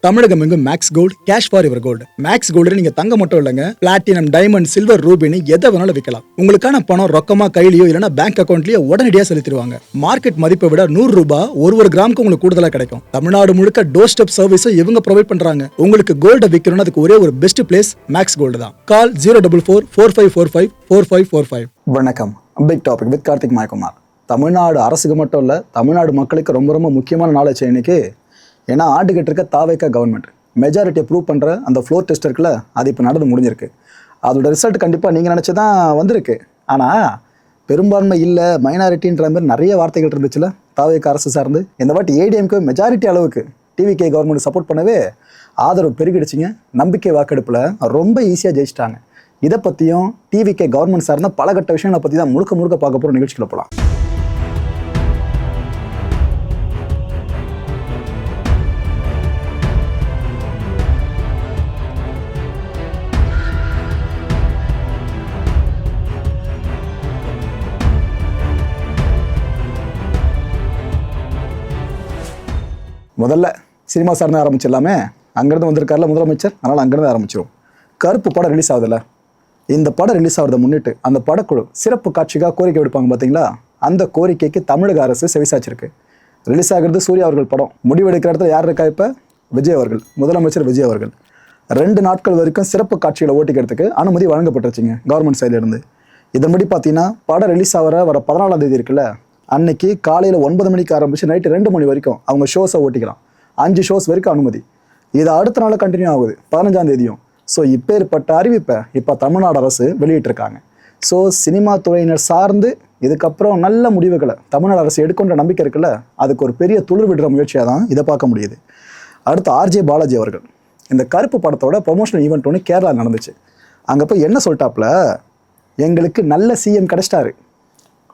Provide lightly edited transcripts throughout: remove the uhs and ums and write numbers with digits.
தமிழகம் எங்கும் max gold cash for your gold. Max gold நீங்க தங்க மட்டும் இல்லைங்க, பிளாட்டினம், டைமண்ட், சில்வர், ரூபினி எதை வேணாலும் விற்கலாம். உங்களுக்கான பணம் ரொக்கமா கையிலயோ இல்லைன்னா பேங்க் அக்கௌண்ட்லயோ உடனடியாக செலுத்திடுவாங்க. மார்க்கெட் மதிப்பை விட 100 ரூபாய் ஒரு கிராமுக்கு உங்களுக்கு கூடுதலாக கிடைக்கும். தமிழ்நாடு முழுக்க டோர் ஸ்டெப் சர்வீஸும் இவங்க ப்ரொவைட் பண்றாங்க. உங்களுக்கு கோல்ட விற்கணும்னு அதுக்கு ஒரே ஒரு பெஸ்ட் பிளேஸ் மேக்ஸ் கோல்டு தான். கால் 04445454545. வணக்கம். Big topic with Karthik Mayakumar. Tamil Nadu அரசுக்கு மட்டும் இல்லை, தமிழ்நாடு மக்களுக்கு ரொம்ப ரொம்ப முக்கியமான நாலேஜ் இன்னைக்கு. ஏன்னா ஆண்டுகிட்டு இருக்க தாவேக்கா கவர்மெண்ட் மெஜாரிட்டியை ப்ரூவ் பண்ணுற அந்த ஃப்ளோர் டெஸ்ட் இருக்குல்ல, அது இப்போ நடந்து முடிஞ்சிருக்கு. அதோட ரிசல்ட் கண்டிப்பாக நீங்கள் நினச்சி தான் வந்திருக்கு. ஆனால் பெரும்பான்மை இல்லை, மைனாரிட்டின்ற மாதிரி நிறைய வார்த்தைகள் இருந்துச்சுல தாவேக்கா அரசு சார்ந்து. இந்த வாட்டி ஏடிஎம்க்கு மெஜாரிட்டி அளவுக்கு டிவிகே கவர்மெண்ட் சப்போர்ட் பண்ணவே ஆதரவு பெருகிடுச்சிங்க. நம்பிக்கை வாக்கெடுப்பில் ரொம்ப ஈஸியாக ஜெயிச்சிட்டாங்க. இதை பற்றியும் டிவிகே கவர்மெண்ட் சார்ந்த பல கட்ட விஷயங்களை பற்றி தான் முழுக்க முழுக்க பார்க்க போகிற நிகழ்ச்சிகளை போகலாம். முதல்ல சினிமா சார்ந்து ஆரம்பிச்சிடலாமே. அங்கேருந்து வந்திருக்காருல முதலமைச்சர், அதனால் அங்கேருந்து ஆரம்பிச்சிடும். கருப்பு படம் ரிலீஸ் ஆகுதுல்ல, இந்த படம் ரிலீஸ் ஆகிறத முன்னிட்டு அந்த படக்குழு சிறப்பு காட்சிக்காக கோரிக்கை விடுப்பாங்க பார்த்தீங்களா, அந்த கோரிக்கைக்கு தமிழக அரசு செவிசாச்சிருக்கு. ரிலீஸ் ஆகிறது சூர்யா அவர்கள் படம். முடிவெடுக்கிற இடத்துல யார் இருக்கா? இப்போ விஜய் அவர்கள், முதலமைச்சர் விஜய் அவர்கள் 2 நாட்கள் வரைக்கும் சிறப்பு காட்சிகளை ஓட்டிக்கிறதுக்கு அனுமதி வழங்கப்பட்டுருச்சுங்க கவர்மெண்ட் சைட்லேருந்து. இதன்படி பார்த்தீங்கன்னா படம் ரிலீஸ் ஆகிற வர 14ஆம் தேதி இருக்குல்ல, அன்னைக்கு காலையில் 9 மணிக்கு ஆரம்பிச்சு நைட்டு 2 மணி வரைக்கும் அவங்க ஷோஸை ஓட்டிக்கலாம். 5 ஷோஸ் வரைக்கும் அனுமதி. இது அடுத்த நாள் கண்டினியூ ஆகுது 15ஆம் தேதியும். ஸோ இப்பேற்பட்ட அறிவிப்பை இப்போ தமிழ்நாடு அரசு வெளியிட்டிருக்காங்க. ஸோ சினிமா துறையினர் சார்ந்து இதுக்கப்புறம் நல்ல முடிவுகளை தமிழ்நாடு அரசு எடுக்கின்ற நம்பிக்கை இருக்குல்ல, அதுக்கு ஒரு பெரிய துளிர் விடுற முயற்சியாக தான் இதை பார்க்க முடியுது. அடுத்து ஆர்ஜே பாலாஜி அவர்கள் இந்த கருப்பு படத்தோட ப்ரொமோஷனல் ஈவெண்ட் ஒன்று கேரளா நடந்துச்சு. அங்கே போய் என்ன சொல்லிட்டாப்புல, எங்களுக்கு நல்ல சிஎம் கிடைச்சிட்டாரு,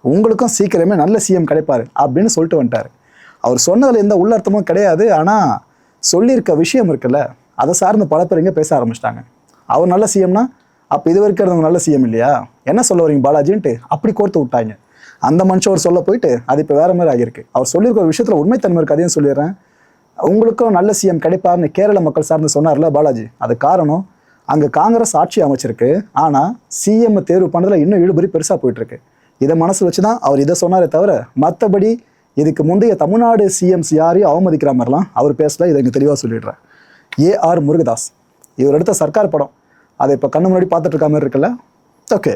உங்களுக்கும் சீக்கிரமே நல்ல சிஎம் கிடைப்பாரு அப்படின்னு சொல்லிட்டு வந்துட்டார். அவர் சொன்னதில் எந்த உள்ளர்த்தமும் கிடையாது. ஆனால் சொல்லியிருக்க விஷயம் இருக்குல்ல, அதை சார்ந்து பல பேர் இங்கே பேச ஆரம்பிச்சிட்டாங்க. அவர் நல்ல சிஎம்னா அப்போ இது வரைக்கும் இருந்தவங்க நல்ல சிஎம் இல்லையா, என்ன சொல்ல வரீங்க பாலாஜின்ட்டு அப்படி கோர்த்து விட்டாங்க. அந்த மனுஷன் ஒரு சொல்ல போயிட்டு அது இப்போ வேற மாதிரி ஆகியிருக்கு. அவர் சொல்லியிருக்க ஒரு விஷயத்தில் உண்மைத்தன்மை இருக்கு, அதையும் சொல்லிடுறேன். உங்களுக்கும் நல்ல சிஎம் கிடைப்பாருன்னு கேரள மக்கள் சார்ந்து சொன்னார்ல பாலாஜி, அது காரணம் அங்கே காங்கிரஸ் ஆட்சி அமைச்சிருக்கு. ஆனால் சிஎம் தேர்வு பண்ணதில் இன்னும் இழுபறி பெருசாக போயிட்டுருக்கு. இதை மனசு வச்சு தான் அவர் இதை சொன்னாரே தவிர மற்றபடி இதுக்கு முந்தைய தமிழ்நாடு சிஎம்ஸ் யாரையும் அவமதிக்கிற மாதிரிலாம் அவர் பேசல. இதை இங்கே தெளிவாக சொல்லிடுறேன். ஏஆர் முருகதாஸ் இவர் எடுத்த சர்க்கார் படம், அதை இப்போ கண்ணு முன்னாடி பார்த்துட்டு இருக்க மாதிரி இருக்குல்ல. ஓகே,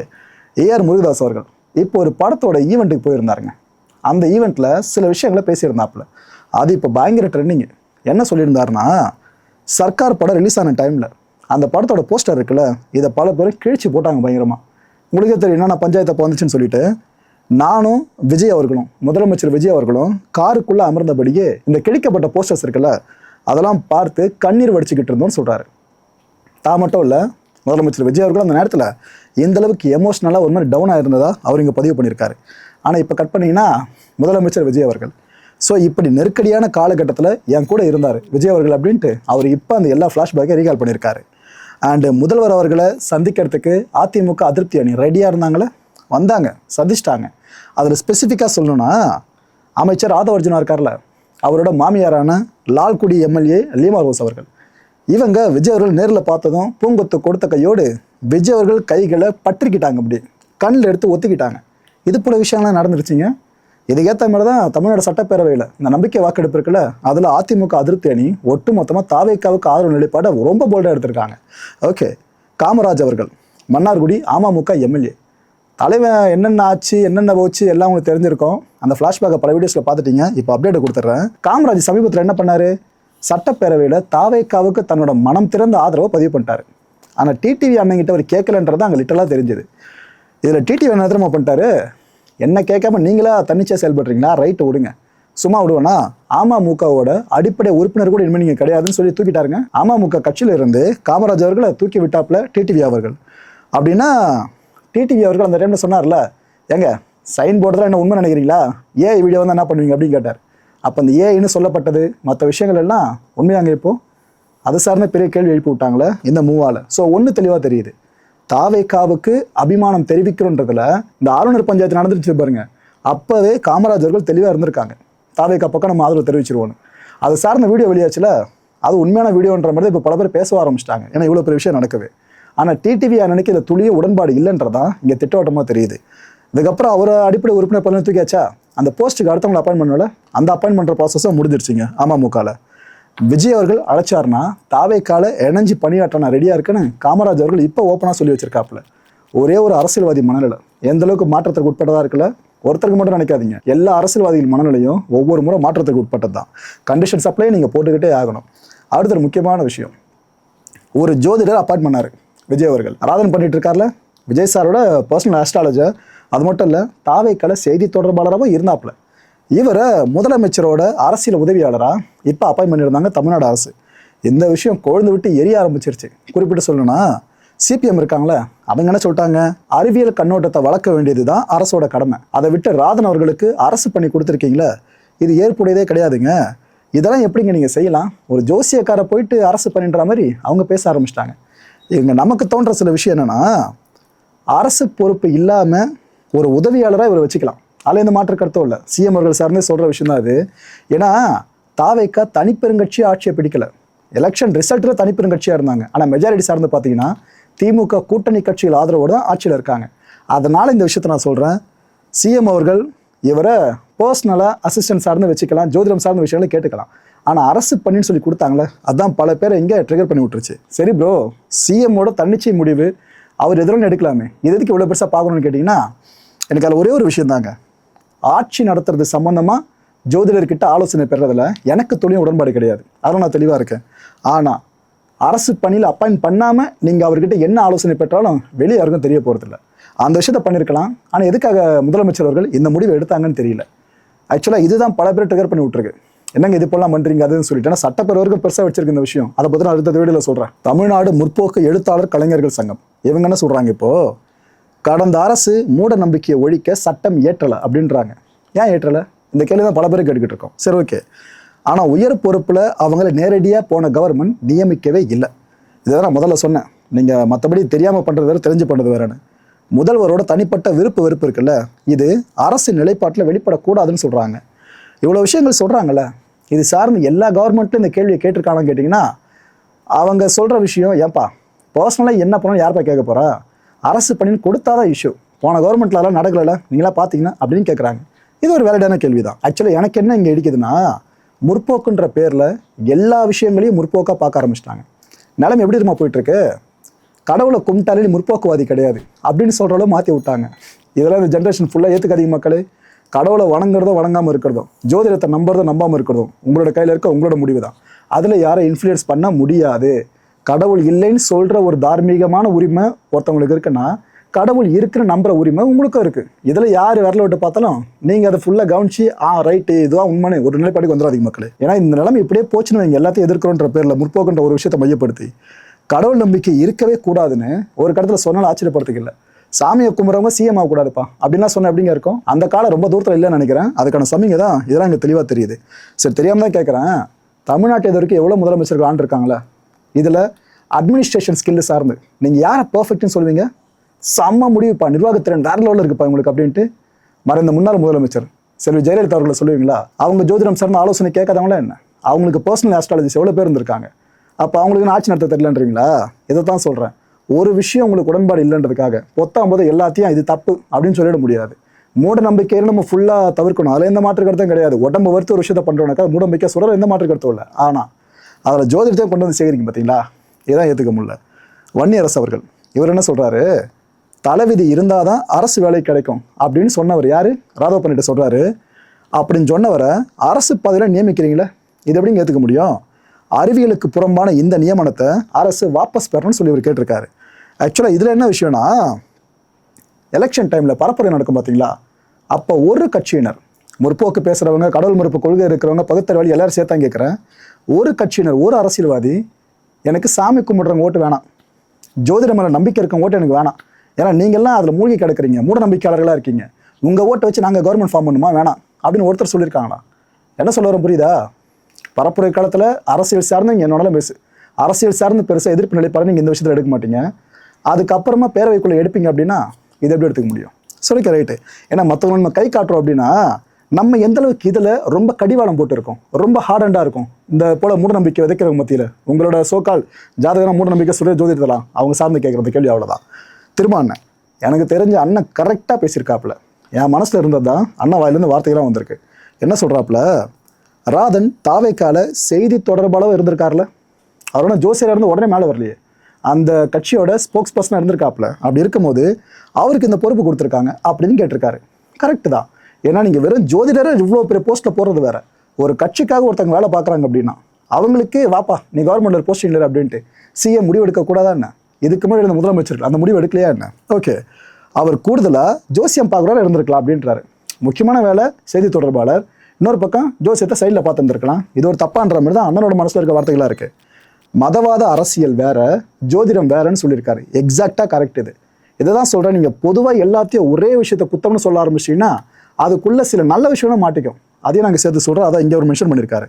ஏஆர் முருகதாஸ் அவர்கள் இப்போ ஒரு படத்தோட ஈவெண்ட்டுக்கு போயிருந்தாருங்க. அந்த ஈவெண்ட்டில் சில விஷயங்களை பேசியிருந்தாப்புல, அது இப்போ பயங்கர ட்ரெண்டிங்கு. என்ன சொல்லியிருந்தாருன்னா, சர்க்கார் படம் ரிலீஸ் ஆன டைமில் அந்த படத்தோட போஸ்டர் இருக்குல்ல, இதை பல பேரும் கிழிச்சு போட்டாங்க பயங்கரமாக. உங்களுக்கே தெரியும் என்னென்ன பஞ்சாயத்தை வந்துச்சுன்னு சொல்லிட்டு, நானும் விஜய் அவர்களும் முதலமைச்சர் விஜய் அவர்களும் காருக்குள்ளே அமர்ந்தபடியே இந்த கிழிக்கப்பட்ட போஸ்டர்ஸ் இருக்குல்ல, அதெல்லாம் பார்த்து கண்ணீர் வடிச்சுக்கிட்டு இருந்தோம்னு சொல்கிறாரு. தான் மட்டும் இல்லை, முதலமைச்சர் விஜய் அவர்களும் அந்த நேரத்தில் எந்த அளவுக்கு எமோஷ்னலாக ஒரு மாதிரி டவுனாக இருந்ததா அவர் இங்கே பதிவு பண்ணியிருக்காரு. ஆனால் இப்போ கட் பண்ணிங்கன்னா முதலமைச்சர் விஜய் அவர்கள். ஸோ இப்படி நெருக்கடியான காலகட்டத்தில் என் கூட இருந்தார் விஜய் அவர்கள் அப்படின்ட்டு அவர் இப்போ அந்த எல்லா ஃப்ளாஷ்பேக்கை ரீகால் பண்ணியிருக்காரு. அண்டு முதல்வர் அவர்களை சந்திக்கிறதுக்கு அதிமுக அதிருப்தி அணி ரெடியாக இருந்தாங்களே, வந்தாங்க, சந்திச்சிட்டாங்க. அதில் ஸ்பெசிஃபிக்காக சொல்லணும்னா, அமைச்சர் ஆதவர்ஜுனா இருக்கார்ல, அவரோட மாமியாரான லால்குடி எம்எல்ஏ லீமா ரோஸ் அவர்கள், இவங்க விஜய் அவர்கள் நேரில் பார்த்ததும் பூங்கொத்து கொடுத்த கையோடு விஜய் அவர்கள் கைகளை பற்றிக்கிட்டாங்க, அப்படி கண்ணில் எடுத்து ஒத்துக்கிட்டாங்க. இது போல விஷயங்கள்லாம் நடந்துருச்சுங்க. இதுக்கேற்ற மாதிரி தான் தமிழ்நாடு சட்டப்பேரவையில் இந்த நம்பிக்கை வாக்கெடுப்பு இருக்குல்ல, அதில் அதிமுக அதிருப்தி அணி ஒட்டு மொத்தமாக தாவேக்காவுக்கு ஆதரவு நிலைப்பாடை ரொம்ப போல்டாக எடுத்திருக்காங்க. ஓகே, காமராஜ் அவர்கள் மன்னார்குடி அமமுக எம்எல்ஏ, தலைவன் என்னென்ன ஆச்சு என்னென்ன போச்சு எல்லாம் உங்களுக்கு தெரிஞ்சிருக்கும். அந்த ஃப்ளாஷ்பேக்கை பல வீடியோஸில் பார்த்துட்டீங்க. இப்போ அப்டேட்டை கொடுத்துட்றேன். காமராஜ் சமீபத்தில் என்ன பண்ணார், சட்டப்பேரவையில் தாவேக்காவுக்கு தன்னோட மனம் திறந்த ஆதரவை பதிவு பண்ணிட்டார். ஆனால் டிடிவி அண்ணங்கிட்ட அவர் கேட்கலன்றது அங்கே லிட்டலாக தெரிஞ்சுது. இதில் டிடிவி என்ன தெரியுமா பண்ணிட்டாரு, என்ன கேட்காம நீங்களா தன்னிச்சையாக செயல்படுறீங்களா, ரைட்டு விடுங்க, சும்மா விடுவேன்னா அமமுகவோட அடிப்படை உறுப்பினர் கூட இனிமேல் நீங்கள் கிடையாதுன்னு சொல்லி தூக்கிட்டாருங்க. அமமுக கட்சியில் இருந்து காமராஜ் அவர்களை தூக்கி விட்டாப்புல டிடிவி அவர்கள். அப்படின்னா டிடிவி அவர்கள் அந்த டைமில் சொன்னார்ல, ஏங்க சைன் போர்டுதான் என்ன உண்மை நினைக்கிறீங்களா, ஏஐ வீடியோ வந்து என்ன பண்ணுவீங்க அப்படின்னு கேட்டார். அப்போ அந்த ஏஐன்னு சொல்லப்பட்டது மற்ற விஷயங்கள் எல்லாம் உண்மையாங்க இப்போது அது சார்ந்த பெரிய கேள்வி எழுப்பி விட்டாங்களே இந்த மூவால். ஸோ ஒன்று தெளிவாக தெரியுது, தாவேக்காவுக்கு அபிமானம் தெரிவிக்கிறோன்றதுல இந்த ஆளுநர் பஞ்சாயத்து நடந்துருச்சு பாருங்க, அப்போவே காமராஜர்கள் தெளிவாக இருந்திருக்காங்க. தாவேக்கா பக்கம் நம்ம ஆதரவு தெரிவிச்சிருவோன்னு. அது சார்ந்த வீடியோ வெளியாச்சுல, அது உண்மையான வீடியோன்ற மாதிரி இப்போ பல பேர் பேச ஆரம்பிச்சிட்டாங்க. ஏன்னா இவ்வளோ பெரிய விஷயம் நடக்குது. ஆனால் டிடிவி அண்ணனுக்கு இதில் துளிய உடன்பாடு இல்லைன்றதான் இங்கே திட்டவட்டமாக தெரியுது. இதுக்கப்புறம் அவர் அடிப்படை உறுப்பினர் பலன் தூக்கியாச்சா, அந்த போஸ்ட்டுக்கு அடுத்தவங்களை அப்பாயின் பண்ணல, அந்த அப்பாயின் பண்ணுற ப்ராசஸும் முடிஞ்சிருச்சுங்க அமமுகவில். விஜய் அவர்கள் அழைச்சார்னா தாவேக்கால இணைஞ்சு பணியாற்ற நான் ரெடியாக இருக்குன்னு காமராஜ் அவர்கள் இப்போ ஓப்பனாக சொல்லி வச்சிருக்காப்புல. ஒரே ஒரு அரசியல்வாதி மனநிலை எந்த அளவுக்கு மாற்றத்திற்கு உட்பட்டதாக இருக்குல்ல, ஒருத்தருக்கு மட்டும் நினைக்காதீங்க, எல்லா அரசியல்வாதிகள் மனநிலையும் ஒவ்வொரு முறை மாற்றத்துக்கு உட்பட்டது தான். கண்டிஷன் சப்ளை நீங்கள் போட்டுக்கிட்டே ஆகணும். அடுத்த ஒரு முக்கியமான விஷயம், ஒரு ஜோதிடர் அப்பாயிண்ட் பண்ணார் விஜய் அவர்கள். ஆராதனை பண்ணிட்டு இருக்கார்ல, விஜய் சாரோட பர்சனல் ஆஸ்ட்ராலஜர். அது மட்டும் இல்லை, தாவேக்கால செய்தி தொடர்பாளராகவும் இருந்தாப்புல. இவரை முதலமைச்சரோட அரசியல் உதவியாளராக இப்போ அப்பாயிண்ட் பண்ணியிருந்தாங்க தமிழ்நாடு அரசு. இந்த விஷயம் கொழுந்து விட்டு எரிய ஆரம்பிச்சிருச்சு. குறிப்பிட்டு சொல்லணும்னா சிபிஎம் இருக்காங்களே, அவங்க என்ன சொல்லிட்டாங்க, அறிவியல் கண்ணோட்டத்தை வளர்க்க வேண்டியது தான் அரசோட கடமை. அதை விட்டு ராதன் அவர்களுக்கு அரசு பண்ணி கொடுத்துருக்கீங்களே, இது ஏற்புடையதே கிடையாதுங்க. இதெல்லாம் எப்படிங்க நீங்கள் செய்யலாம்? ஒரு ஜோசியக்காரை போயிட்டு அரசு பண்ணின்ற மாதிரி அவங்க பேச ஆரம்பிச்சிட்டாங்க. இவங்க நமக்கு தோன்ற சில விஷயம் என்னென்னா, அரசு பொறுப்பு இல்லாமல் ஒரு உதவியாளராக இவரை வச்சுக்கலாம். அதில் எந்த மாற்று கருத்தும் இல்லை. சிஎம் அவர்கள் சார்ந்தே சொல்கிற விஷயம் தான் அது. ஏன்னா தாவேக்கா தனிப்பெருங்கட்சி ஆட்சியை பிடிக்கல, எலெக்ஷன் ரிசல்ட்டில் தனிப்பெருங்கட்சியாக இருந்தாங்க. ஆனால் மெஜாரிட்டி சார்ந்து பார்த்தீங்கன்னா திமுக கூட்டணி கட்சிகள் ஆதரவோடு தான் ஆட்சியில் இருக்காங்க. அதனால் இந்த விஷயத்தை நான் சொல்கிறேன், சிஎம் அவர்கள் இவரை பர்சனலாக அசிஸ்டன்ட் சார்ந்து வச்சுக்கலாம், ஜோதிடம் சார்ந்த விஷயங்களை கேட்டுக்கலாம். ஆனால் அரசு பண்ணின்னு சொல்லி கொடுத்தாங்களே, அதுதான் பல பேரை இங்கே ட்ரிகர் பண்ணி விட்டுருச்சு. சரி ப்ரோ, சிஎம்மோட தன்னிச்சை முடிவு அவர் எதிரும் எடுக்கலாமே, இது எதுக்கு இவ்வளோ பெருசாக பார்க்கணும்னு கேட்டிங்கன்னா, எனக்கு அதில் ஒரே ஒரு விஷயம் தாங்க, ஆட்சி நடத்துறது சம்மந்தமாக ஜோதிடர்கிட்ட ஆலோசனை பெறதில் எனக்கு துளியும் உடன்பாடு கிடையாது. அதெல்லாம் நான் தெளிவாக இருக்கேன். ஆனால் அரசு பணியில் அப்பாயிண்ட் பண்ணாமல் நீங்கள் அவர்கிட்ட என்ன ஆலோசனை பெற்றாலும் வெளியே யாருக்கும் தெரிய போகிறதில்ல. அந்த விஷயத்த பண்ணியிருக்கலாம். ஆனால் எதுக்காக முதலமைச்சர் அவர்கள் இந்த முடிவை எடுத்தாங்கன்னு தெரியல. ஆக்சுவலாக இதுதான் பல பேர் ட்ரிகர் பண்ணி விட்டுருக்கு. என்னங்க இது போலாம் பண்ணுறீங்க அதுன்னு சொல்லிட்டு. ஏன்னா சட்டப்பேரவர்கள் பெருசாக வச்சிருக்கு இந்த விஷயம். அதை பற்றி நான் அடுத்த வீடியோவில் சொல்கிறேன். தமிழ்நாடு முற்போக்கு எழுத்தாளர் கலைஞர்கள் சங்கம் இவங்க என்ன சொல்கிறாங்க, இப்போது கடந்த அரசு மூட நம்பிக்கையை ஒழிக்க சட்டம் ஏற்றலை அப்படின்றாங்க. ஏன் ஏற்றலை? இந்த கேள்வி தான் பல பேர் கேட்டுக்கிட்டு இருக்கோம். சரி, ஓகே. ஆனால் உயர் பொறுப்பில் அவங்கள நேரடியாக போன கவர்மெண்ட் நியமிக்கவே இல்லை. இதை நான் முதல்ல சொன்னேன். நீங்கள் மற்றபடி தெரியாமல் பண்ணுறது வேறு, தெரிஞ்சு பண்ணுறது வேறுன்னு. முதல்வரோட தனிப்பட்ட விருப்பு வெறுப்பு இருக்குல்ல, இது அரசு நிலைப்பாட்டில் வெளிப்படக்கூடாதுன்னு சொல்கிறாங்க. இவ்வளோ விஷயங்கள் சொல்கிறாங்கல்ல, இது சார்ந்து எல்லா கவர்மெண்ட்லையும் இந்த கேள்வியை கேட்டிருக்காங்கன்னு கேட்டிங்கன்னா, அவங்க சொல்கிற விஷயம், ஏன்பா பர்சனலாக என்ன பண்ணணும் யார்ப்பா கேட்க போகிறா, அரசு பண்ணின்னு கொடுத்தாதான் இஷ்யூ, போன கவர்மெண்ட்டில் அதெல்லாம் நடக்கலை நீங்களாம் பார்த்தீங்கன்னா அப்படின்னு கேட்குறாங்க. இது ஒரு வேலிடான கேள்வி தான். ஆக்சுவலாக எனக்கு என்ன இங்கே இடிக்குதுன்னா, முற்போக்குன்ற பேரில் எல்லா விஷயங்களையும் முற்போக்காக பார்க்க ஆரம்பிச்சிட்டாங்க. நிலைமை எப்படி தெரியுமா போயிட்டுருக்கு, கடவுளை கும்பிட்டாலே முற்போக்குவாதி கிடையாது அப்படின்னு சொல்கிறவளோ மாற்றி விட்டாங்க. இதெல்லாம் இந்த ஜென்ரேஷன் ஃபுல்லாக ஏற்றுக்காதீங்க மக்களே. கடவுளை வணங்குறதோ வணங்காமல் இருக்கிறதோ, ஜோதிடத்தை நம்புறதோ நம்பாமல் இருக்கிறதோ உங்களோட கையில் இருக்க உங்களோட முடிவு தான். அதில் யாரை இன்ஃப்ளூயன்ஸ் பண்ண முடியாது. கடவுள் இல்லைன்னு சொல்கிற ஒரு தார்மீகமான உரிமை ஒருத்தவங்களுக்கு இருக்குன்னா, கடவுள் இருக்கிற நம்புற உரிமை உங்களுக்கும் இருக்குது. இதில் யார் வரல விட்டு பார்த்தாலும் நீங்கள் அதை ஃபுல்லாக கவனிச்சு ரைட்டு இதுவாக உண்மையான ஒரு நிலைப்பாடுக்கு வந்துடாதீங்க மக்களே. ஏன்னா இந்த நிலைமை இப்படியே போச்சுன்னு நீங்கள் எல்லாத்தையும் எதிர்க்கிறோன்ற பேரில் முற்போக்குன்ற ஒரு விஷயத்தை மையப்படுத்தி கடவுள் நம்பிக்கை இருக்கவே கூடாதுன்னு ஒரு கடத்தில் சொன்னாலும் ஆச்சரியப்படுத்திக்கல. சாமியை கும்பிட்றவங்க சிஎம் ஆகக்கூடாதுப்பா அப்படின்லாம் சொன்ன எப்படிங்க இருக்கும்? அந்த காலம் ரொம்ப தூரத்தில் இல்லைன்னு நினைக்கிறேன். அதுக்கான சமிங்க தான் இதெல்லாம் இங்கே தெளிவாக தெரியுது. சரி, தெரியாமல் தான் கேட்குறேன், தமிழ்நாட்டு இது வரைக்கும் எவ்வளோ முதலமைச்சர்கள் ஆண்டிருக்காங்களே, இதில் அட்மினிஸ்ட்ரேஷன் ஸ்கில்லு சார்ந்து நீங்கள் யாரை பர்ஃபெக்ட்னு சொல்லுவீங்க? செம்ம முடிவுப்பா, நிர்வாகத்திறன் வேற லெவலில் இருக்குப்பா உங்களுக்கு அப்படின்ட்டு மறைந்த முன்னாள் முதலமைச்சர் செல்வி ஜெயலலிதா அவர்களை சொல்லுவீங்களா? அவங்க ஜோதிடம் சார்ந்த ஆலோசனை கேட்காதவங்களா என்ன? அவங்களுக்கு பர்சனல் ஆஸ்ட்ராலஜிஸ்ட் எவ்வளோ பேர் இருந்திருக்காங்க. அப்போ அவங்களுக்கு ஆட்சி நடத்த தெரியலன்றீங்களா? இதை தான் சொல்கிறேன். ஒரு விஷயம் உங்களுக்கு உடன்பாடு இல்லைன்றதுக்காக பொத்தாம்போது எல்லாத்தையும் இது தப்பு அப்படின்னு சொல்லிட முடியாது. மூட நம்பிக்கையை நம்ம ஃபுல்லாக தவிர்க்கணும். அதில் எந்த மாற்று கருத்தும் கிடையாது. உடம்பு வருத்து ஒரு விஷயத்தை பண்ணுறோம்னாக்கா மூட நம்பிக்கை சொல்கிற எந்த மாற்று கருத்தும் இல்லை. ஆனால் அதில் ஜோதிடத்தையும் கொண்டு வந்து சேகரிக்கும் பார்த்தீங்களா, இதான் ஏற்றுக்க முடியல. வன்னியரசு அவர்கள் இவர் என்ன சொல்கிறாரு, தலைவிதி இருந்தால் தான் அரசு வேலை கிடைக்கும் அப்படின்னு சொன்னவர் யார்? ராதவ் பண்ணிட்டு சொல்கிறாரு. அப்படின்னு சொன்னவரை அரசு பதவியில் நியமிக்கிறீங்களே, இது எப்படிங்க ஏற்றுக்க முடியும்? அறிவியலுக்கு புறம்பான இந்த நியமனத்தை அரசு வாபஸ் பெறணும்னு சொல்லி இவர் கேட்டிருக்காரு. ஆக்சுவலாக இதில் என்ன விஷயம்னா, எலெக்ஷன் டைமில் பரப்புரை நடக்கும் பார்த்தீங்களா, அப்போ ஒரு கட்சியினர், முற்போக்கு பேசுகிறவங்க, கடவுள் மறுப்பு கொள்கை இருக்கிறவங்க, பகுத்தறிவாளி எல்லாரும் சேர்த்தான் கேட்குறேன், ஒரு கட்சியினர், ஒரு அரசியல்வாதி, எனக்கு சாமி கும்பிட்றவங்க ஓட்டு வேணாம், ஜோதிட மேலே நம்பிக்கை இருக்க ஓட்டு எனக்கு வேணாம், ஏன்னா நீங்கள்லாம் அதில் மூழ்கி கிடக்குறீங்க, மூட நம்பிக்கையாளர்களாக இருக்கீங்க, உங்கள் ஓட்டை வச்சு நாங்கள் கவர்மெண்ட் ஃபார்ம் பண்ணுமா வேணாம் அப்படின்னு ஒருத்தர் சொல்லியிருக்காங்களா? என்ன சொல்ல வர புரியுதா? பரப்புரை காலத்தில் அரசியல் சார்ந்து இங்கே என்னோட பேசு, அரசியல் சார்ந்து பெருசாக எதிர்ப்பு நிலைப்பாடு நீங்கள் இந்த விஷயத்தில் எடுக்க மாட்டீங்க. அதுக்கப்புறமா பேரவைக்குள்ளே எடுப்பீங்க அப்படின்னா இதை எப்படி எடுத்துக்க முடியும்? சொல்லிக்க ரைட்டு. ஏன்னா மற்றவங்க நம்ம கை காட்டுறோம் அப்படின்னா நம்ம எந்த அளவுக்கு இதில் ரொம்ப கடிவாளம் போட்டுருக்கோம், ரொம்ப ஹார்ட் அண்டாக இருக்கும். இந்த போல மூட நம்பிக்கை விதைக்கிறவங்க மத்தியில் உங்களோட சோக்கால் ஜாதகம் மூட நம்பிக்கை சொல்ல ஜோதிடலாம் அவங்க சார்ந்து கேட்குறது கேள்வி அவ்வளோதான். திரும்ப அண்ணன் எனக்கு தெரிஞ்ச அண்ணன் கரெக்டாக பேசியிருக்காப்புல. என் மனசில் இருந்தது தான் அண்ணன் வாயிலேருந்து வார்த்தைகளாக வந்திருக்கு. என்ன சொல்கிறாப்புல, ராதன் தாவேக்கால செய்தி தொடர்பாளர் இருந்திருக்காருல, அவரோட ஜோசியராக இருந்து உடனே மேலே வரலையே, அந்த கட்சியோட ஸ்போக்ஸ் பர்சனாக இருந்திருக்காப்புல. அப்படி இருக்கும்போது அவருக்கு இந்த பொறுப்பு கொடுத்துருக்காங்க அப்படின்னு கேட்டிருக்காரு. கரெக்டு தான். ஏன்னா நீங்கள் வெறும் ஜோதிடரை இவ்வளோ பெரிய போஸ்ட்டில் போடுறது வேற, ஒரு கட்சிக்காக ஒருத்தவங்க வேலை பார்க்குறாங்க அப்படின்னா அவங்களுக்கு வாப்பா நீ கவர்மெண்ட்டில் போஸ்ட் இல்லை அப்படின்ட்டு சிஎம் முடிவு எடுக்கக்கூடாதா என்ன? இதுக்கு முன்னாடி இருந்த முதலமைச்சர்கள் அந்த முடிவு எடுக்கலையா என்ன? ஓகே, அவர் கூடுதலாக ஜோசியம் பார்க்குறவரை இருந்திருக்கலாம் அப்படின்றாரு. முக்கியமான வேலை செய்தி தொடர்பாளர், இன்னொரு பக்கம் ஜோசியத்தை சைடில் பார்த்துருந்துருக்கலாம். இது ஒரு தப்பான்ற மாதிரி தான் அண்ணனோட மனசில் இருக்க வார்த்தைகளாக இருக்குது. மதவாத அரசியல் வேற, ஜோதிடம் வேறன்னு சொல்லியிருக்காரு. எக்ஸாக்டாக கரெக்ட். இதை தான் சொல்கிறேன். நீங்கள் பொதுவாக எல்லாத்தையும் ஒரே விஷயத்தை குத்தம்னு சொல்ல ஆரம்பிச்சிட்டிங்கன்னா அதுக்குள்ளே சில நல்ல விஷயம்லாம் மாட்டிக்கும். அதையும் நாங்கள் சேர்த்து சொல்கிறோம். அதான் இங்கே ஒரு மென்ஷன் பண்ணியிருக்காரு.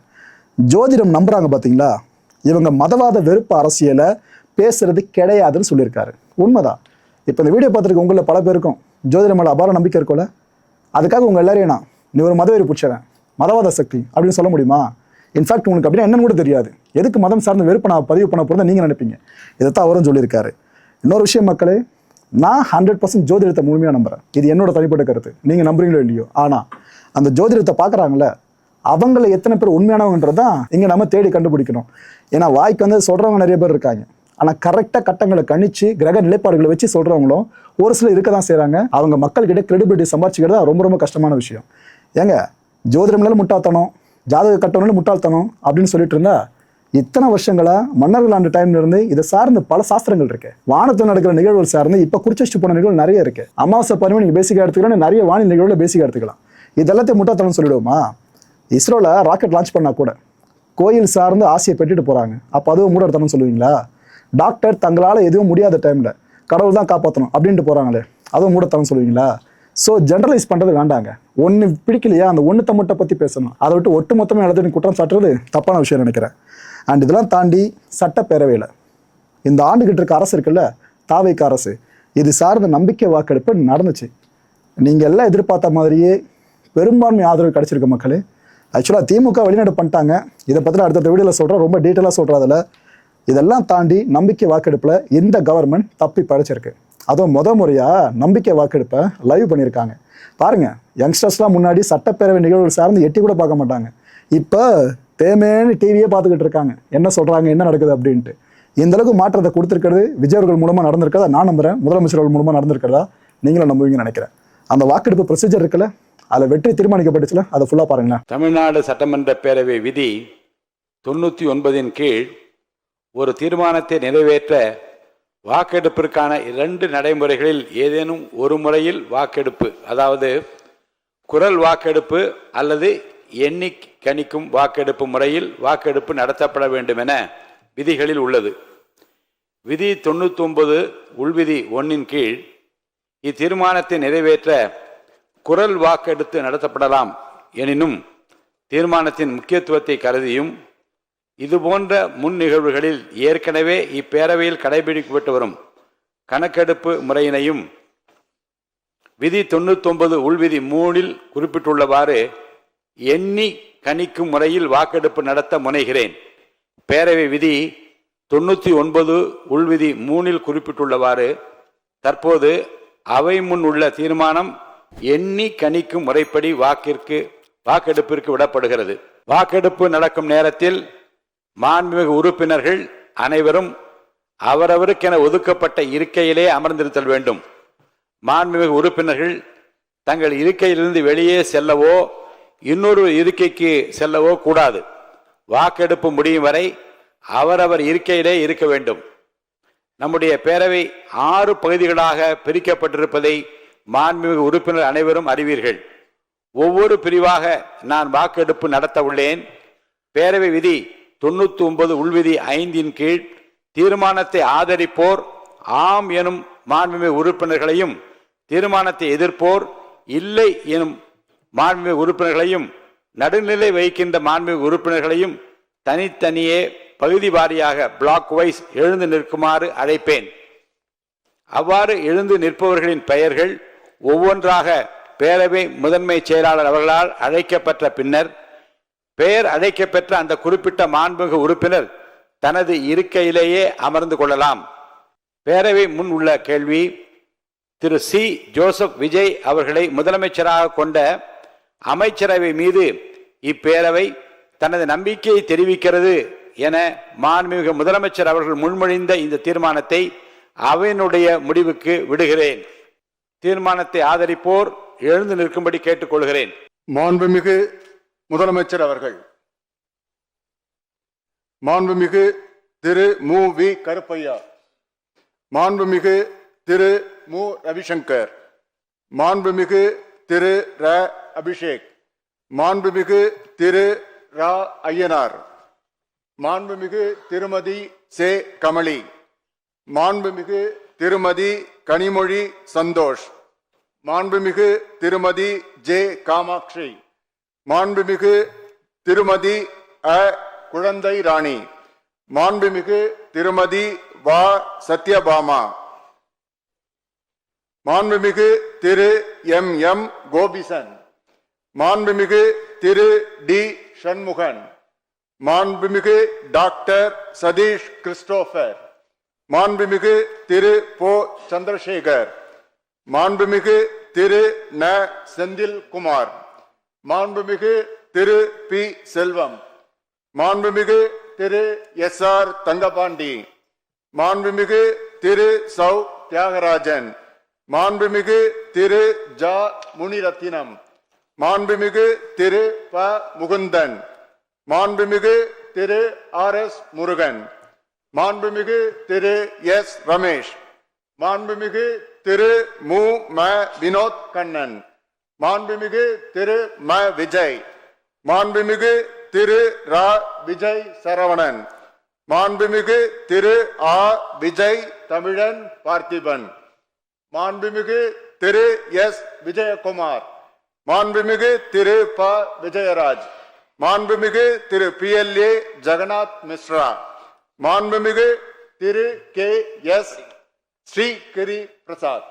ஜோதிடம் நம்புறாங்க பார்த்தீங்களா, இவங்க மதவாத வெறுப்பு அரசியலை பேசுறது கிடையாதுன்னு சொல்லியிருக்காரு. உண்மைதான். இப்போ இந்த வீடியோ பார்த்துருக்க உங்களில் பல பேருக்கும் ஜோதிடம் மேலே அபார நம்பிக்கை இருக்கும்ல. அதுக்காக உங்கள் எல்லாரையும் நான் நீ ஒரு மதவெறி பிடிச்சவன், மதவாத சக்தி அப்படின்னு சொல்ல முடியுமா? இன்ஃபேக்ட் உங்களுக்கு அப்படின்னா என்னன்னு கூட தெரியாது. எதுக்கு மதம் சார்ந்த வெறுப்பை நான் பதிவு பண்ண போகிறத நீங்கள் நினைப்பீங்க. இதைத்தான் அவரும் சொல்லியிருக்காரு. இன்னொரு விஷயம் மக்களே, நான் 100% ஜோதிடத்தை முழுமையாக நம்புகிறேன். இது என்னோட தனிப்பட்ட கருத்து. நீங்கள் நம்புறீங்களோ இல்லையோ, ஆனால் அந்த ஜோதிடத்தை பார்க்குறாங்களே அவங்கள எத்தனை பேர் உண்மையானவங்கன்றது தான் இங்கே நம்ம தேடி கண்டுபிடிக்கணும். ஏன்னா வாய்க்கு வந்து சொல்கிறவங்க நிறைய பேர் இருக்காங்க. ஆனால் கரெக்டாக கட்டங்களை கணிச்சு கிரக நிலைப்பாடுகளை வச்சு சொல்கிறவங்களும் ஒரு சிலர் இருக்க தான் செய்கிறாங்க. அவங்க மக்கள்கிட்ட கிரெடிபிலிட்டி சம்பாதிச்சுக்கிறது ரொம்ப ரொம்ப கஷ்டமான விஷயம். ஏங்க ஜோதிடம்னால முட்டாள்தனம், ஜாதக கட்டணம்னு முட்டாள்தனம் அப்படின்னு சொல்லிட்டு இருந்தா இத்தனை வருஷங்களா மன்னர்கள் ஆண்டு டைம்ல இருந்து இதை சார்ந்து பல சாஸ்திரங்கள் இருக்கு. வானத்தில் நடக்கிற நிகழ்வுகள் சார்ந்து இப்போ குறிச்சு போன நிகழ்வு நிறைய இருக்கு. அமாவாசை பருவம் நீங்கள் பேசிக்காக எடுத்துக்கலாம், நிறைய வானிலை நிகழ்வுல பேசிக்காக எடுத்துக்கலாம். இதெல்லாத்தையும் முட்டாள்தனம் சொல்லிடுவோமா? இஸ்ரோல ராக்கெட் லான்ச் பண்ணா கூட கோயில் சார்ந்து ஆசையை பெற்றுட்டு போறாங்க. அப்போ அதுவும் மூடத்தனம் சொல்லுவீங்களா? டாக்டர் தங்களால் எதுவும் முடியாத டைம்ல கடவுள் தான் காப்பாற்றணும் அப்படின்ட்டு போறாங்களே, அதுவும் மூடத்தனம் சொல்லுவீங்களா? ஸோ ஜென்ரலைஸ் பண்ணுறது வேண்டாங்க. ஒன்று பிடிக்கலையா அந்த ஒன்று தம்மட்டை பற்றி பேசணும். அதை விட்டு ஒட்டு மொத்தமாக எல்லாத்தையும் குற்றம் சாட்டுறது தப்பான விஷயம் நினைக்கிறேன். அண்ட் இதெல்லாம் தாண்டி சட்டப்பேரவையில் இந்த ஆண்டுகிட்டு இருக்க அரசு இருக்குல்ல, தாவேக்க அரசு, இது சார்ந்த நம்பிக்கை வாக்கெடுப்பு நடந்துச்சு. நீங்கள் எல்லாம் எதிர்பார்த்த மாதிரியே பெரும்பான்மை ஆதரவு கிடைச்சிருக்க மக்களே. ஆக்சுவலாக திமுக வெளிநாடு பண்ணிட்டாங்க. இதை பற்றி அடுத்த வீடியோவில் சொல்கிறேன், ரொம்ப டீட்டெயிலாக சொல்கிறேன். அதில் இதெல்லாம் தாண்டி நம்பிக்கை வாக்கெடுப்பில் இந்த கவர்மெண்ட் தப்பி படைச்சிருக்கு. அதுவும் முறையாக நம்பிக்கை வாக்கெடுப்பை லைவ் பண்ணியிருக்காங்க. பாருங்கள், யங்ஸ்டர்ஸ்லாம் முன்னாடி சட்டப்பேரவை நிகழ்வுகள் சார்ந்து எட்டி கூட பார்க்க மாட்டாங்க. இப்போ தேமேன்னு டிவியே பார்த்துக்கிட்டு இருக்காங்க, என்ன சொல்கிறாங்க என்ன நடக்குது அப்படின்ட்டு. இந்த அளவுக்கு மாற்றத்தை கொடுத்துருக்கிறது விஜய் அவர்கள் மூலமாக நடந்திருக்கிறதா நான் நம்புகிறேன். முதலமைச்சர் அவர்கள் மூலமாக நடந்திருக்கிறதா நீங்களும் நம்புவீங்கன்னு நினைக்கிறேன். அந்த வாக்கெடுப்பு ப்ரொசீஜர் இருக்குல்ல, அதில் வெற்றி தீர்மானிக்கப்பட்டுச்சுல, அதை ஃபுல்லாக பாருங்களேன். தமிழ்நாடு சட்டமன்ற பேரவை விதி 99 கீழ் ஒரு தீர்மானத்தை நிறைவேற்ற வாக்கெடுப்பிற்கான 2 நடைமுறைகளில் ஏதேனும் ஒரு முறையில் வாக்கெடுப்பு, அதாவது குரல் வாக்கெடுப்பு அல்லது எண்ணி கணிக்கும் வாக்கெடுப்பு முறையில் வாக்கெடுப்பு நடத்தப்பட வேண்டும் என விதிகளில் உள்ளது. விதி 99 உள்விதி 1 கீழ் இத்தீர்மானத்தை நிறைவேற்ற குரல் வாக்கெடுத்து நடத்தப்படலாம். எனினும் தீர்மானத்தின் முக்கியத்துவத்தை கருதியும் இதுபோன்ற முன் நிகழ்வுகளில் ஏற்கனவே இப்பேரவையில் கடைபிடிக்கப்பட்டு வரும் கணக்கெடுப்பு முறையினையும் விதி 99 உள்விதி 3 குறிப்பிட்டுள்ளவாறு எண்ணி கணிக்கும் முறையில் வாக்கெடுப்பு நடத்த முனைகிறேன். பேரவை விதி 99 உள்விதி 3 குறிப்பிட்டுள்ளவாறு தற்போது அவை முன் உள்ள தீர்மானம் எண்ணி கணிக்கும் முறைப்படி வாக்கெடுப்பிற்கு விடப்படுகிறது. வாக்கெடுப்பு நடக்கும் நேரத்தில் மாண்புமிகு உறுப்பினர்கள் அனைவரும் அவரவருக்கென ஒதுக்கப்பட்ட இருக்கையிலே அமர்ந்திருத்தல் வேண்டும். மாண்புமிகு உறுப்பினர்கள் தங்கள் இருக்கையிலிருந்து வெளியே செல்லவோ இன்னொரு இருக்கைக்கு செல்லவோ கூடாது. வாக்கெடுப்பு முடியும் வரை அவரவர் இருக்கையிலே இருக்க வேண்டும். நம்முடைய பேரவை 6 பகுதிகளாக பிரிக்கப்பட்டிருப்பதை மாண்புமிகு உறுப்பினர் அனைவரும் அறிவீர்கள். ஒவ்வொரு பிரிவாக நான் வாக்கெடுப்பு நடத்த உள்ளேன். பேரவை விதி 99 உள்விதி 5 கீழ் தீர்மானத்தை ஆதரிப்போர் ஆம் எனும் மாண்புமிகு உறுப்பினர்களையும், தீர்மானத்தை எதிர்ப்போர் இல்லை எனும் மாண்புமிகு உறுப்பினர்களையும், நடுநிலை வகிக்கின்ற மாண்புமிகு உறுப்பினர்களையும் தனித்தனியே பகுதி வாரியாக பிளாக் வைஸ் எழுந்து நிற்குமாறு அழைப்பேன். அவ்வாறு எழுந்து நிற்பவர்களின் பெயர்கள் ஒவ்வொன்றாக பேரவை முதன்மை செயலாளர் அவர்களால் அழைக்கப்பட்ட பின்னர் பெயர் அழைக்கப்பெற்ற அந்த குறிப்பிட்ட மாண்புமிகு உறுப்பினர் தனது இருக்கையிலேயே அமர்ந்து கொள்ளலாம். பேரவை முன் உள்ள கேள்வி: திரு சி. ஜோசப் விஜய் அவர்களை முதலமைச்சராக கொண்ட அமைச்சரவை மீது இப்பேரவை தனது நம்பிக்கையை தெரிவிக்கிறது என மாண்புமிகு முதலமைச்சர் அவர்கள் முன்மொழிந்த இந்த தீர்மானத்தை அவையினுடைய முடிவுக்கு விடுகிறேன். தீர்மானத்தை ஆதரிப்போர் எழுந்து நிற்கும்படி கேட்டுக்கொள்கிறேன். மாண்புமிகு முதலமைச்சர் அவர்கள். மாண்புமிகு திரு மு. வி. கருப்பையா, மாண்புமிகு திரு மு. ரவிசங்கர், மாண்புமிகு திரு ர. அபிஷேக், மாண்புமிகு திரு ரா. ஐயனார், மாண்புமிகு திருமதி சே. கமலி, மாண்புமிகு திருமதி கனிமொழி சந்தோஷ், மாண்புமிகு திருமதி ஜே. காமாட்சி, மாண்புமிகு திருமதி அ. குழந்தை ராணி, மாண்புமிகு திருமதி வா. சத்யபாமா, மாண்புமிகு திரு எம். எம். கோபிசன், மாண்புமிகு திரு டி. சண்முகன், மாண்புமிகு டாக்டர் சதீஷ் கிறிஸ்டோபர், மாண்புமிகு திரு போ. சந்திரசேகர், மாண்புமிகு திரு ந. செந்தில்குமார், மாண்புமிகு திரு பி. செல்வம், மாண்புமிகு திரு எஸ். ஆர். தங்கபாண்டி, மாண்புமிகு திரு சௌ. தியாகராஜன், மாண்புமிகு திரு ஜா. முனிரத்தினம், மாண்புமிகு திரு ப. முகுந்தன், மாண்புமிகு திரு ஆர். எஸ். முருகன், மாண்புமிகு திரு எஸ். ரமேஷ், மாண்புமிகு திரு மு. ம. வினோத் கண்ணன், மாண்புமிகு திரு ம. விஜய், மாண்புமிகு திரு ரா. விஜய் சரவணன், மாண்புமிகு திரு ஆ. விஜய் தமிழன் பார்த்திபன், மாண்புமிகு திரு எஸ். விஜயகுமார், மாண்புமிகு திரு ப. விஜயராஜ், மாண்புமிகு திரு பி. எல். ஏ. ஜெகநாத் மிஸ்ரா, மாண்புமிகு திரு கே. எஸ். ஸ்ரீகிரி பிரசாத்.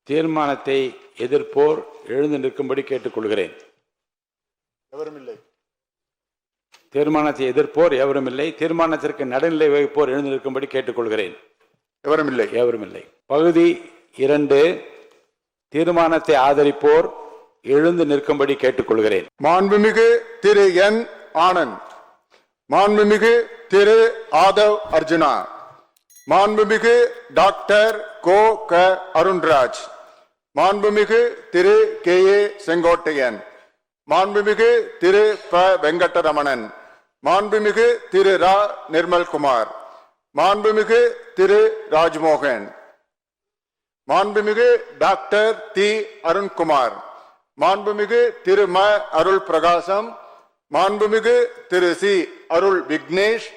தீர்மானத்தை எதிர்ப்போர் எழுந்து நிற்கும்படி கேட்டுக்கொள்கிறேன். எவரும் இல்லை. தீர்மானத்தை எதிர்ப்போர் எவரும் இல்லை. தீர்மானத்திற்கு நடுநிலை வகிப்போர் எழுந்து நிற்கும்படி கேட்டுக்கொள்கிறேன். எவரும் இல்லை. எவரும் இல்லை. பகுதி 2, தீர்மானத்தை ஆதரிப்போர் எழுந்து நிற்கும்படி கேட்டுக்கொள்கிறேன். மாண்புமிகு திரு என். ஆனந்த், மாண்புமிகு திரு ஆதவ் அர்ஜுனா, மாண்புமிகு டாக்டர் கோ. க. அருண்ராஜ், மாண்புமிகு திரு கே. ஏ. செங்கோட்டையன், மாண்புமிகு திரு ப. வெங்கடரமணன், மாண்புமிகு திரு ரா. நிர்மல்குமார், மாண்புமிகு திரு ராஜ்மோகன், மாண்புமிகு டாக்டர் தி. அருண்குமார், மாண்புமிகு திரு ம. அருள் பிரகாசம், மாண்புமிகு திரு சி. அருள் விக்னேஷ்,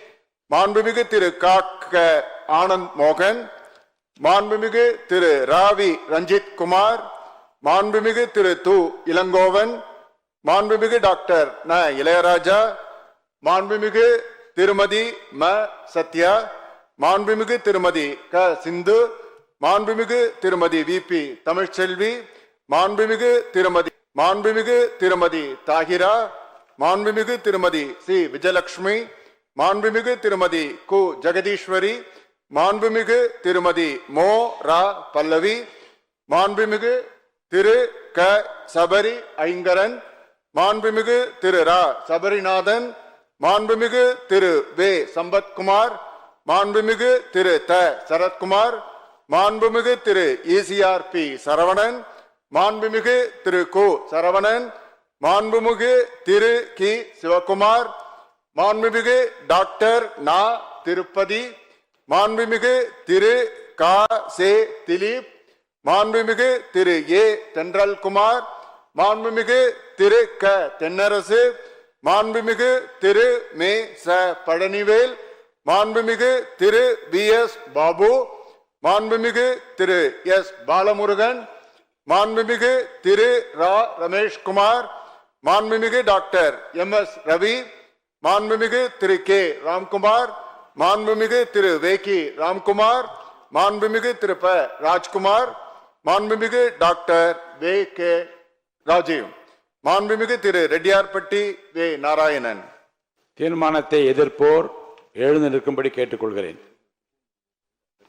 மாண்புமிகு திரு கா. க. ஆனந்த் மோகன், மாண்புமிகு திரு ராவி ரஞ்சித் குமார், மாண்புமிகு திரு து. இளங்கோவன், மாண்புமிகு டாக்டர் ந. இளையராஜா, மாண்புமிகு திருமதி ம. சத்யா, மாண்புமிகு திருமதி க. சிந்து, மாண்புமிகு திருமதி வி. பி. தமிழ்ச்செல்வி, மாண்புமிகு திருமதி தாகிரா, மாண்புமிகு திருமதி சி. விஜயலட்சுமி, மாண்புமிகு திருமதி கு. ஜெகதீஸ்வரி, மாண்புமிகு திருமதி மோ. ரா. பல்லவி, மாண்புமிகு திரு க. சபரி ஐங்கரன், மாண்புமிகு திரு ரா. சபரிநாதன், மாண்புமிகு திரு வே. சம்பத்குமார், மாண்புமிகு திரு த. சரத்குமார், மாண்புமிகு திரு ஈசிஆர் பி. சரவணன், மாண்புமிகு திரு கு. சரவணன், மாண்புமிகு திரு கி. சிவகுமார், மாண்புமிகு டாக்டர் நா. திருப்பதி, மாண்புமிகு திரு கா. சே. திலீப், மாண்புமிகு திரு ஏ. தென்றல்குமார், மாண்புமிகு திரு க. தென்னரசு, மாண்புமிகு திரு மே. ச. பழனிவேல், மாண்புமிகு திரு வி. எஸ். பாபு, மாண்புமிகு திரு எஸ். பாலமுருகன், மாண்புமிகு திரு ரா. ரமேஷ்குமார், மாண்புமிகு டாக்டர் எம். எஸ். ரவி, மாண்புமிகு திரு கே. ராம்குமார், மாண்புமிகு திரு வே. கி. ராம்குமார், மாண்புமிகு திரு ப. ராஜ்குமார், மாண்புமிகு டாக்டர் வே கே ராஜீவ், மாண்புமிகு திரு ரெட்டியார்பட்டி வே நாராயணன். தீர்மானத்தை எதிர்ப்போர் எழுந்து நிற்கும்படி கேட்டுக்கொள்கிறேன்.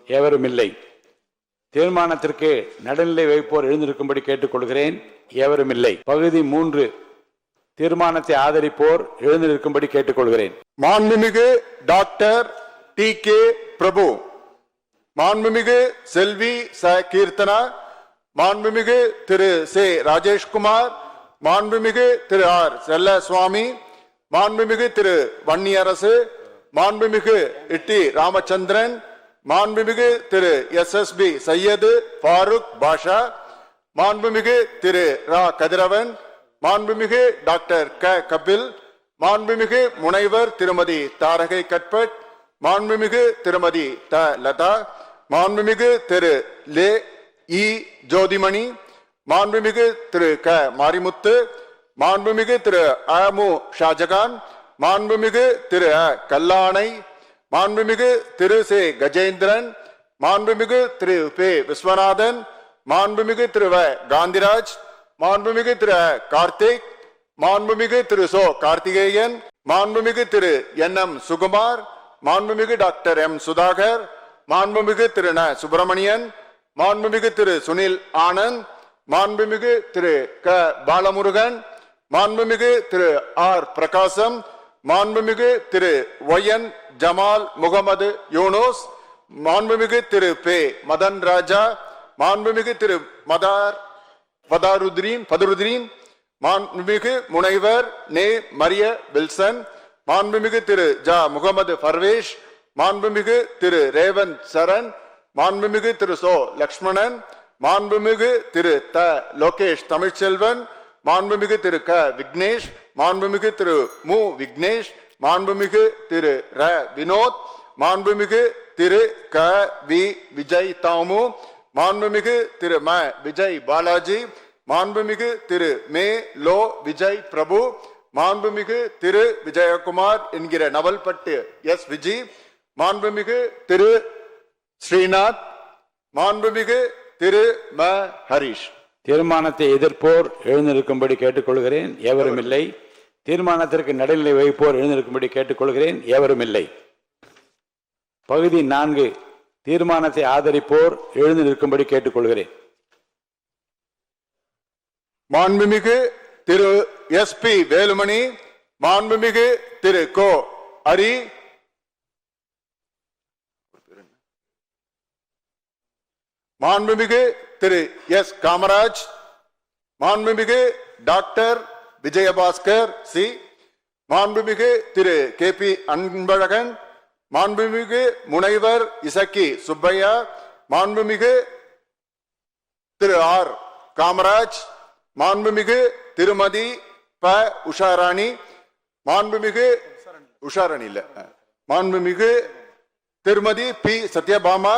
எவரும் இல்லை. தீர்மானத்திற்கு நடுநிலை வைப்போர் எழுந்திருக்கும்படி கேட்டுக்கொள்கிறேன். எவரும் இல்லை. பகுதி 3, தீர்மானத்தை ஆதரிப்போர் எழுந்து நிற்கும்படி கேட்டுக்கொள்கிறேன். மாண்புமிகு டாக்டர் டி கே பிரபு, மாண்புமிகு செல்வி ச கீர்த்தனா, மாண்புமிகு திரு சே ராஜேஷ்குமார், மாண்புமிகு திரு ஆர் செல்லசுவாமி, மாண்புமிகு திரு வன்னியரசு, மாண்புமிகு இட்டி ராமச்சந்திரன், மாண்புமிகு திரு எஸ்எஸ்பி சையது ஃபாரூக் பாஷா, மாண்புமிகு திரு ரா கதிரவன், மாண்புமிகு டாக்டர் க கபில், மாண்புமிகு முனைவர் திருமதி தாரகை கட்பட், மாண்புமிகு திருமதி த லதா, மாண்புமிகு திரு லே இ ஜோதிமணி, மாண்புமிகு திரு க மாரிமுத்து, மாண்புமிகு திரு அமு ஷாஜகான், மாண்புமிகு திரு அ கல்லானை, மாண்புமிகு திரு சே கஜேந்திரன், மாண்புமிகு திரு பே விஸ்வநாதன், மாண்புமிகு திரு வ காந்திராஜ், மாண்புமிகு திரு கார்த்திக், மாண்புமிகு திரு சோ கார்த்திகேயன், மாண்புமிகு திரு என் எம் சுகுமார், மாண்புமிகு டாக்டர் எம் சுதாகர், மாண்புமிகு திரு ந சுப்பிரமணியன், மாண்புமிகு திரு சுனில் ஆனந்த், மாண்புமிகு திரு க பாலமுருகன், மாண்புமிகு திரு ஆர் பிரகாசம், மாண்புமிகு திரு ஒயன் ஜமால் முகமது யூனூஸ், மாண்புமிகு திரு பே மதன் ராஜா, மாண்புமிகு திரு பதருதீன், மாண்புமிகு முனைவர் நே மரிய வில்சன், மாண்புமிகு திரு ஜா முகமது பர்வேஷ், மாண்புமிகு திரு ரேவந்த் சரண், மாண்புமிகு திரு சோ லக்ஷ்மணன், மாண்புமிகு திரு த லோகேஷ் தமிழ்ச்செல்வன், மாண்புமிகு திரு க விக்னேஷ், மாண்புமிகு திரு மு விக்னேஷ், மாண்புமிகு திரு ர வினோத், மாண்புமிகு திரு க வி விஜய் தாமு, மாண்புமிகு திரு ம விஜய் பாலாஜி, மாண்புமிகு திரு மே லோ விஜய் பிரபு, மாண்புமிகு திரு விஜயகுமார் என்கிற நவல்பட்டு எஸ் விஜி, மாண்புமிகு திரு ஸ்ரீநாத், மாண்புமிகு திரு ம ஹரிஷ். தீர்மானத்தை எதிர்ப்போர் எழுந்திருக்கும்படி கேட்டுக்கொள்கிறேன். எவரும் இல்லை. தீர்மானத்திற்கு நடுநிலை வைப்போர் எழுந்திருக்கும்படி கேட்டுக்கொள்கிறேன். எவரும் இல்லை. பகுதி 4, தீர்மானத்தை ஆதரிப்போர் எழுந்து நிற்கும்படி கேட்டுக்கொள்கிறேன். மாண்புமிகு திரு எஸ் பி வேலுமணி, மாண்புமிகு திரு கோ ஹரி, மாண்புமிகு திரு எஸ் காமராஜ், மாண்புமிகு டாக்டர் விஜயபாஸ்கர் சி, மாண்புமிகு திரு கே பி அன்பழகன், மாண்புமிகு முனைவர் இசக்கி சுப்பையா, மாண்புமிகு திரு ஆர் காமராஜ், மாண்புமிகு திருமதி ப உஷாராணி, மாண்புமிகு உஷாராணி இல்ல, மாண்புமிகு திருமதி பி சத்யபாமா,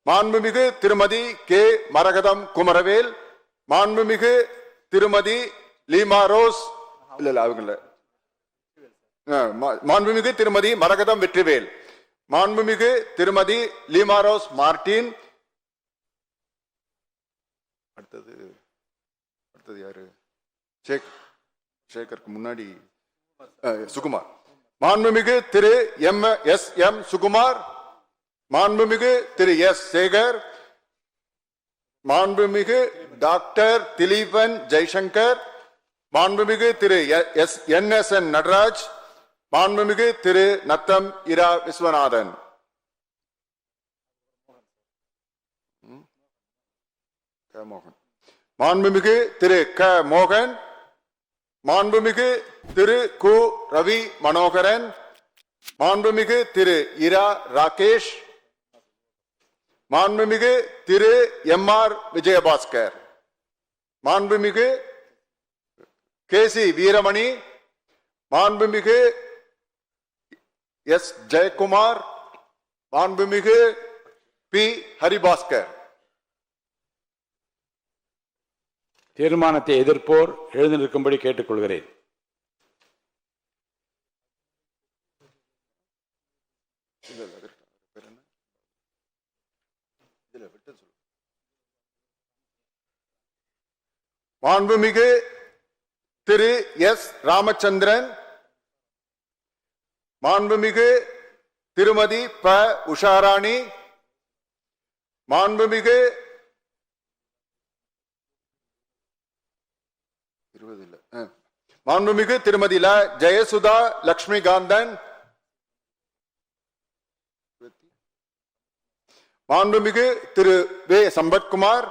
மாண்புமிகு திருமதி கே மரகதம் குமரவேல், மாண்புமிகு திருமதி லீமா ரோஸ் இல்ல அவங்கள, மாண்புமிகு திருமதி மரகதம் வெற்றிவேல், மாண்புமிகு திருமதி லீமா ரோஸ் மார்டின், அடுத்தது யாரு, சேகருக்கு முன்னாடி சுகுமார், மாண்புமிகு Thiru M S M Sukumar, மாண்புமிகு திரு எஸ் சேகர், மாண்புமிகு டாக்டர் திலீபன் ஜெய்சங்கர், மாண்புமிகு Thiru S N S N Nataraj, மாண்புமிகு திரு நத்தம் இரா விஸ்வநாதன். மோகன், மாண்புமிகு திரு க மோகன், மாண்புமிகு திரு கு ரவி மனோகரன், மாண்புமிகு திரு இரா ராகேஷ், மாண்புமிகு திரு எம் ஆர் விஜயபாஸ்கர், மாண்புமிகு கே சி வீரமணி, மாண்புமிகு எஸ் ஜெயக்குமார், மாண்புமிகு பி ஹரிபாஸ்கர். தீர்மானத்தை எதிர்ப்போர் எழுந்து நிற்கும்படி கேட்டுக்கொள்கிறேன். மாண்புமிகு திரு எஸ் ராமச்சந்திரன், மாண்புமிகு திருமதி ப உஷாராணி, மாண்புமிகு மாண்புமிகு திருமதி ல ஜெயசுதா லட்சுமிகாந்தன், மாண்புமிகு திரு வே சம்பத்குமார்,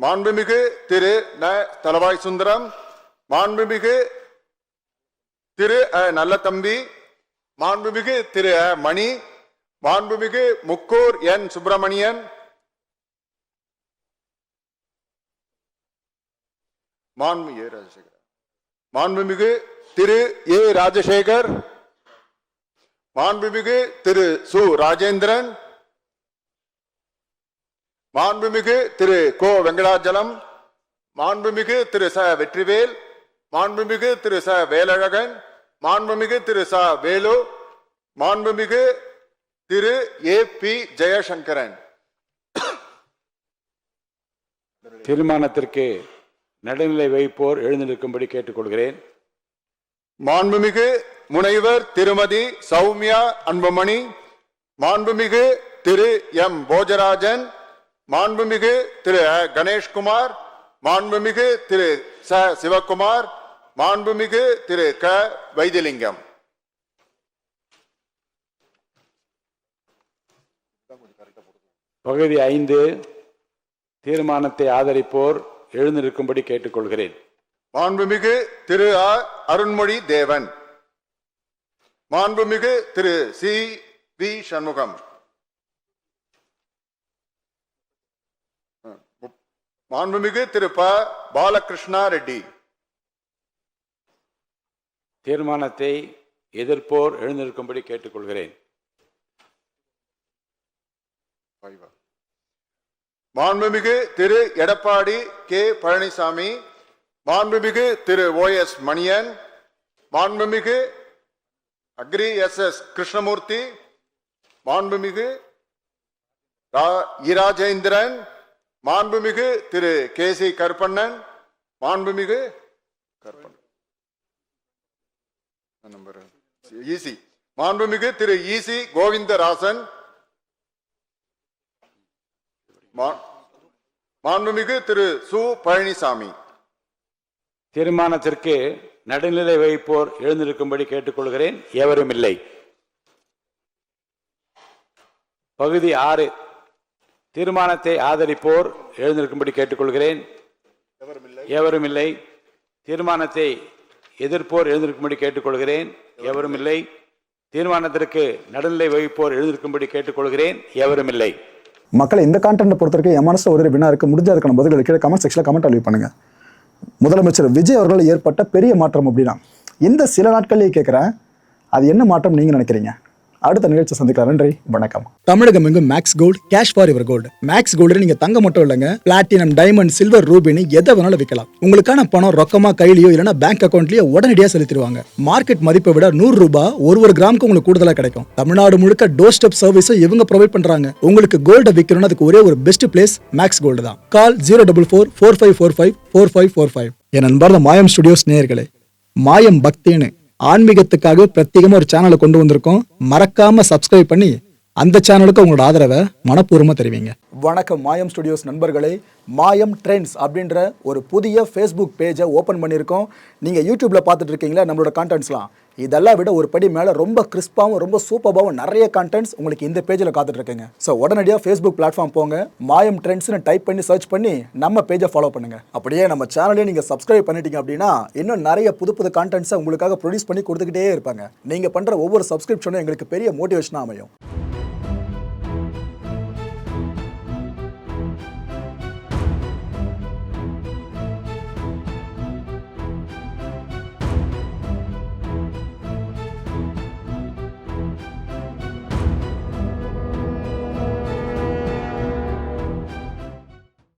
மாண்புமிகு திரு ந தலவாய் சுந்தரம், மாண்புமிகு திரு நல்லதம்பி, மாண்புமிகு திரு மணி, மாண்புமிகு முக்கூர் என் சுப்பிரமணியன், மாண்புமிகு திரு ஏ ராஜசேகர், மாண்புமிகு திரு சு ராஜேந்திரன், மாண்புமிகு திரு கோ வெங்கடாச்சலம், மாண்புமிகு திரு ச வெற்றிவேல், மாண்புமிகு திரு ச வேலழகன், மாண்புமிகு திரு ச வேலு, மாண்புமிகு திரு ஏ பி ஜெயசங்கரன். தீர்மானத்திற்கு நடுநிலை வைப்போர் எழுந்திருக்கும்படி கேட்டுக்கொள்கிறேன். மாண்புமிகு முனைவர் திருமதி சௌமியா அன்புமணி, மாண்புமிகு திரு எம் போஜராஜன், மாண்புமிகு திரு கணேஷ்குமார், மாண்புமிகு திரு ச சிவகுமார், மாண்புமிகு திரு க வைத்திலிங்கம். பகுதி 5 தீர்மானத்தை ஆதரிப்போர் எழுந்திருக்கும்படி கேட்டுக்கொள்கிறேன். மாண்புமிகு திரு அருண்மொழி தேவன், மாண்புமிகு திரு சி வி சண்முகம், மாண்புமிகு திரு ப பாலகிருஷ்ணா ரெட்டி. தீர்மானத்தை எதிர்ப்போர் எழுந்திருக்கும்படி கேட்டுக்கொள்கிறேன். மாண்புமிகு திரு எடப்பாடி கே பழனிசாமி, மாண்புமிகு திரு ஓ எஸ் மணியன், மாண்புமிகு அக்ரி எஸ் எஸ் கிருஷ்ணமூர்த்தி, மாண்புமிகு இராஜேந்திரன், மாண்புமிகு திரு கே சி கருப்பண்ணன், மாண்புமிகு ஈசி, மாண்புமிகு திரு ஈசி கோவிந்தராசன், மாண்புமிகு திரு சு பழனிசாமி. தீர்மானத்திற்கு நடுநிலை வைப்போர் எழுந்திருக்கும்படி கேட்டுக்கொள்கிறேன். எவரும் இல்லை. பகுதி 6 தீர்மானத்தை ஆதரிப்போர் எழுந்திருக்கும்படி கேட்டுக்கொள்கிறேன். எவரும் இல்லை. தீர்மானத்தை எதிர்ப்போர் எழுந்திருக்கும்படி கேட்டுக்கொள்கிறேன். எவரும் இல்லை. தீர்மானத்திற்கு நடுநிலை வைப்போர் எழுந்திருக்கும்படி கேட்டுக்கொள்கிறேன். எவரும் இல்லை. மக்களை இந்த கான்டென்ட் பொறுத்த வரைக்கும் என் மனசுல ஒரு வினா இருக்கு. முடிஞ்ச அதுக்கான பதில்கள் கீழே கமெண்ட் செக்ஷன்ல கமெண்ட் அழிவு பண்ணுங்க. முதலமைச்சர் விஜய் அவர்கள் ஏற்பட்ட பெரிய மாற்றம் அப்படின்னா இந்த சில நாட்கள்லேயே கேட்குறேன், அது என்ன மாற்றம் நீங்க நினைக்கிறீங்க? அடுத்த நிகழ்ச்சி சந்திக்கலாம். நன்றி, வணக்கம். தமிழகம் எங்கும் max gold, cash for your gold. Max gold நீங்க தங்க மட்டும் இல்லைங்க, பிளாட்டினம், டைமண்ட், சில்வர், ரூபினி எதை வேணாலும் விற்கலாம். உங்களுக்கான பணம் ரொக்கமா கையிலயோ இல்லைன்னா பேங்க் அக்கௌண்ட்லயோ உடனடியாக செலுத்திடுவாங்க. மார்க்கெட் மதிப்பை விட 100 ரூபாய் ஒரு கிராமுக்கு உங்களுக்கு கூடுதலாக கிடைக்கும். தமிழ்நாடு முழுக்க டோர் ஸ்டெப் சர்வீஸும் இவங்க ப்ரொவைட் பண்றாங்க. உங்களுக்கு கோல்டை விற்கணும்னு அதுக்கு ஒரே ஒரு பெஸ்ட் பிளேஸ் மேக்ஸ் கோல்டு தான். கால் 04445454545. என் அன்பார்ந்த மாயம் ஸ்டுடியோஸ் நேயர்களே, மாயம் பக்தின்னு ஆன்மீகத்துக்காக பிரத்யேகமா ஒரு சேனலை கொண்டு வந்திருக்கோம். மறக்காம சப்ஸ்கிரைப் பண்ணி அந்த சேனலுக்கு உங்களோட ஆதரவை மனப்பூர்வமா தெரிவிங்க. வணக்கம் மாயம் ஸ்டுடியோஸ் நண்பர்களே. மாயம் ட்ரெண்ட்ஸ் அப்படின்ற ஒரு புதிய ஃபேஸ்புக் பேஜை ஓப்பன் பண்ணியிருக்கோம். நீங்கள் யூடியூப்ல பார்த்துட்டு இருக்கீங்களா நம்மளோட கான்டென்ட்ஸ்லாம். இதெல்லாம் விட ஒரு படி மேலே ரொம்ப கிறிஸ்பாகவும் ரொம்ப சூப்பராகவும் நிறைய கான்டென்ட்ஸ் உங்களுக்கு இந்த பேஜில் காத்துட்டு இருக்குங்க. ஸோ உடனடியாக ஃபேஸ்புக் பிளாட்ஃபார்ம் போங்க, மாயம் ட்ரெண்ட்ஸ்னு டைப் பண்ணி சர்ச் பண்ணி நம்ம பேஜை ஃபாலோ பண்ணுங்க. அப்படியே நம்ம சேனலையும் நீங்கள் சப்ஸ்கிரைப் பண்ணிட்டீங்க அப்படின்னா இன்னும் நிறைய புது கான்டென்ட்ஸை உங்களுக்காக ப்ரொடியூஸ் பண்ணி கொடுத்துக்கிட்டே இருப்பாங்க. நீங்கள் பண்ணுற ஒவ்வொரு சப்ஸ்கிரிப்ஷனும் எங்களுக்கு பெரிய மோட்டிவேஷனாக அமையும்.